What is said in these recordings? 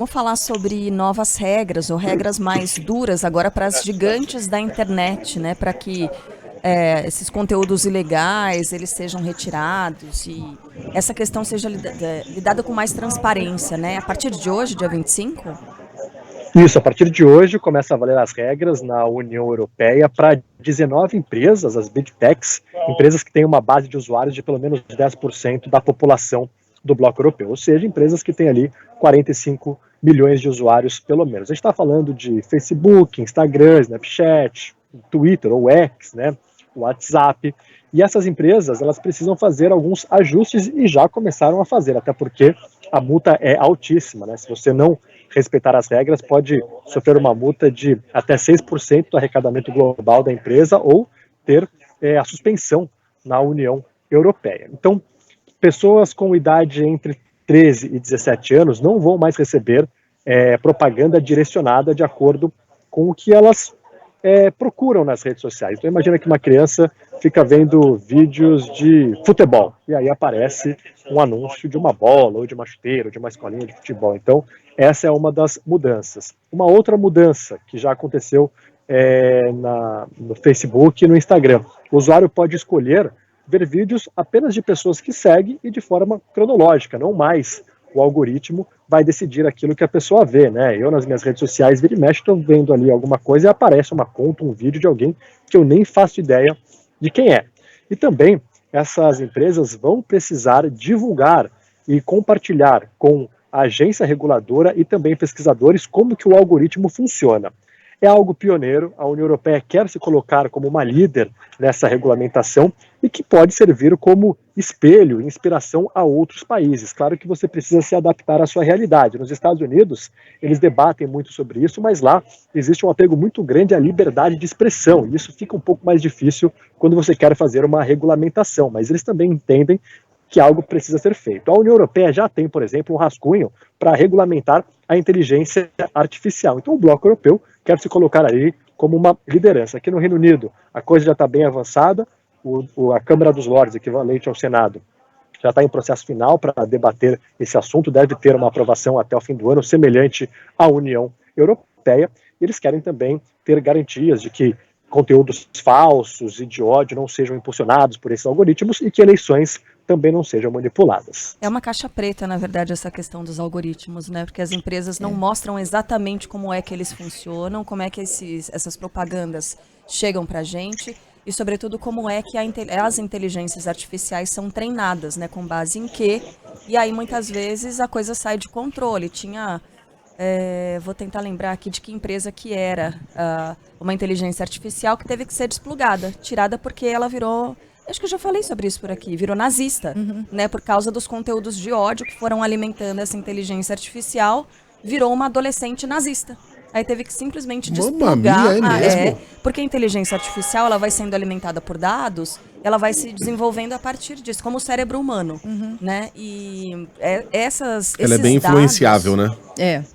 Vamos falar sobre novas regras ou regras mais duras agora para as gigantes da internet, né? Para que esses conteúdos ilegais eles sejam retirados e essa questão seja lidada com mais transparência, né? A partir de hoje, dia 25? Isso, a partir de hoje começa a valer as regras na União Europeia para 19 empresas, as Big Techs, empresas que têm uma base de usuários de pelo menos 10% da população do bloco europeu, ou seja, empresas que têm ali 45 milhões de usuários pelo menos. A gente está falando de Facebook, Instagram, Snapchat, Twitter ou X, né, WhatsApp, e essas empresas elas precisam fazer alguns ajustes e já começaram a fazer, até porque a multa é altíssima, né? Se você não respeitar as regras, pode sofrer uma multa de até 6% do arrecadamento global da empresa ou ter a suspensão na União Europeia. Então, pessoas com idade entre 13 e 17 anos não vão mais receber propaganda direcionada de acordo com o que elas procuram nas redes sociais. Então, imagina que uma criança fica vendo vídeos de futebol e aí aparece um anúncio de uma bola, ou de uma chuteira, ou de uma escolinha de futebol. Então, essa é uma das mudanças. Uma outra mudança que já aconteceu no Facebook e no Instagram. O usuário pode escolher ver vídeos apenas de pessoas que segue e de forma cronológica, não mais o algoritmo vai decidir aquilo que a pessoa vê, né? Eu nas minhas redes sociais, vira e mexe, estou vendo ali alguma coisa e aparece uma conta, um vídeo de alguém que eu nem faço ideia de quem é. E também essas empresas vão precisar divulgar e compartilhar com a agência reguladora e também pesquisadores como que o algoritmo funciona. É algo pioneiro, a União Europeia quer se colocar como uma líder nessa regulamentação e que pode servir como espelho, inspiração a outros países. Claro que você precisa se adaptar à sua realidade. Nos Estados Unidos, eles debatem muito sobre isso, mas lá existe um apego muito grande à liberdade de expressão, e isso fica um pouco mais difícil quando você quer fazer uma regulamentação, mas eles também entendem que algo precisa ser feito. A União Europeia já tem, por exemplo, um rascunho para regulamentar a inteligência artificial. Então o bloco europeu quer se colocar ali como uma liderança. Aqui no Reino Unido a coisa já está bem avançada, a Câmara dos Lordes, equivalente ao Senado, já está em processo final para debater esse assunto, deve ter uma aprovação até o fim do ano, semelhante à União Europeia. Eles querem também ter garantias de que conteúdos falsos e de ódio não sejam impulsionados por esses algoritmos e que eleições também não sejam manipuladas. É uma caixa preta, na verdade, essa questão dos algoritmos, né? Porque as empresas não mostram exatamente como é que eles funcionam, como é que essas propagandas chegam para a gente e, sobretudo, como é que as inteligências artificiais são treinadas, né? Com base em quê? E aí, muitas vezes, a coisa sai de controle. Vou tentar lembrar aqui de que empresa que era uma inteligência artificial que teve que ser desplugada, tirada porque ela virou... Acho que eu já falei sobre isso por aqui. Virou nazista, né? Por causa dos conteúdos de ódio que foram alimentando essa inteligência artificial, virou uma adolescente nazista. Aí teve que simplesmente desplugar. Porque a inteligência artificial ela vai sendo alimentada por dados, ela vai se desenvolvendo a partir disso, como o cérebro humano, né? E ela é bem influenciável, né?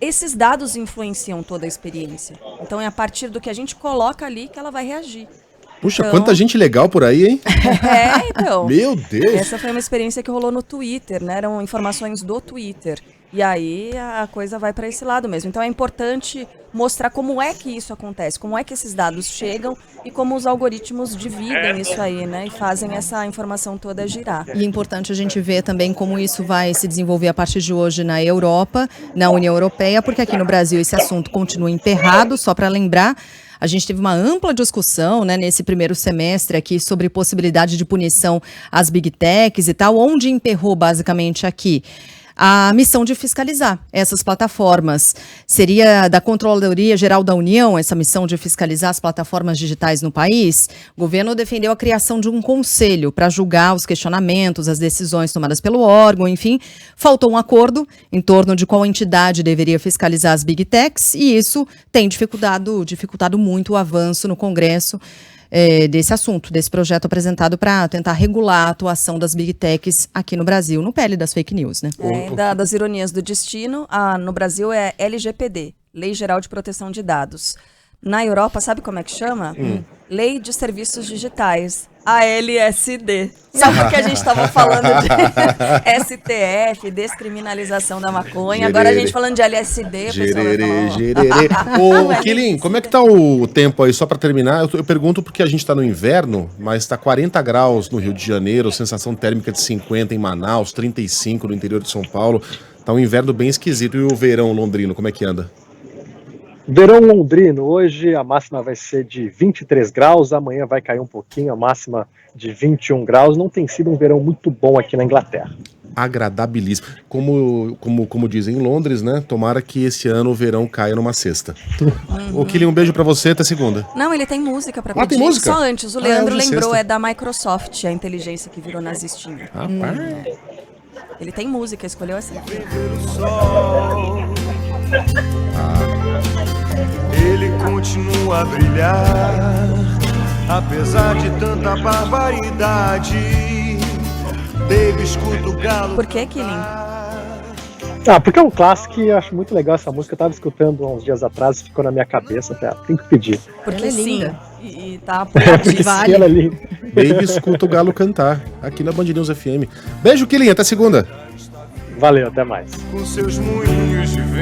Esses dados influenciam toda a experiência. Então é a partir do que a gente coloca ali que ela vai reagir. Puxa, então... quanta gente legal por aí, hein? Então. Meu Deus! Essa foi uma experiência que rolou no Twitter, né? Eram informações do Twitter. E aí a coisa vai para esse lado mesmo. Então é importante mostrar como é que isso acontece, como é que esses dados chegam e como os algoritmos dividem isso aí, né? E fazem essa informação toda girar. E é importante a gente ver também como isso vai se desenvolver a partir de hoje na Europa, na União Europeia, porque aqui no Brasil esse assunto continua emperrado, só para lembrar. A gente teve uma ampla discussão, né, nesse primeiro semestre aqui sobre possibilidade de punição às Big Techs e tal, onde emperrou basicamente aqui a missão de fiscalizar essas plataformas. Seria da Controladoria Geral da União essa missão de fiscalizar as plataformas digitais no país? O governo defendeu a criação de um conselho para julgar os questionamentos, as decisões tomadas pelo órgão, enfim. Faltou um acordo em torno de qual entidade deveria fiscalizar as Big Techs e isso tem dificultado muito o avanço no Congresso desse assunto, desse projeto apresentado para tentar regular a atuação das Big Techs aqui no Brasil, no pele das fake news, né? Das ironias do destino, no Brasil é LGPD, Lei Geral de Proteção de Dados. Na Europa, sabe como é que chama? Lei de Serviços Digitais, ALSD. Sabe por que a gente estava falando de STF, descriminalização da maconha? Agora a gente falando de LSD, gererê. Ô, Quilin, como é que tá o tempo aí? Só para terminar, eu pergunto porque a gente tá no inverno, mas tá 40 graus no Rio de Janeiro, sensação térmica de 50 em Manaus, 35 no interior de São Paulo. Tá um inverno bem esquisito. E o verão londrino, como é que anda? Verão londrino, hoje a máxima vai ser de 23 graus, amanhã vai cair um pouquinho, a máxima de 21 graus. Não tem sido um verão muito bom aqui na Inglaterra. Agradabilíssimo. Como dizem em Londres, né? Tomara que esse ano o verão caia numa sexta. Ô, Quilin, um beijo pra você, até segunda. Não, ele tem música pra pedir. Tem música? Só antes, o Leandro hoje lembrou, sexta. é da Microsoft, a inteligência que virou nazistinha. Rapaz. Ele tem música, escolheu essa. Ele continua a brilhar, apesar de tanta barbaridade. Baby, escuta o galo. Por que, Quilin? Porque é um clássico e eu acho muito legal essa música. Eu tava escutando há uns dias atrás, ficou na minha cabeça, tem que pedir. Porque Ela é sim, linda. e tá apoiadíssimo. Vale. Ela ali. Baby, escuta o galo cantar, aqui na Band News FM. Beijo, Quilin, até segunda. Valeu, até mais. Com seus moinhos de vento.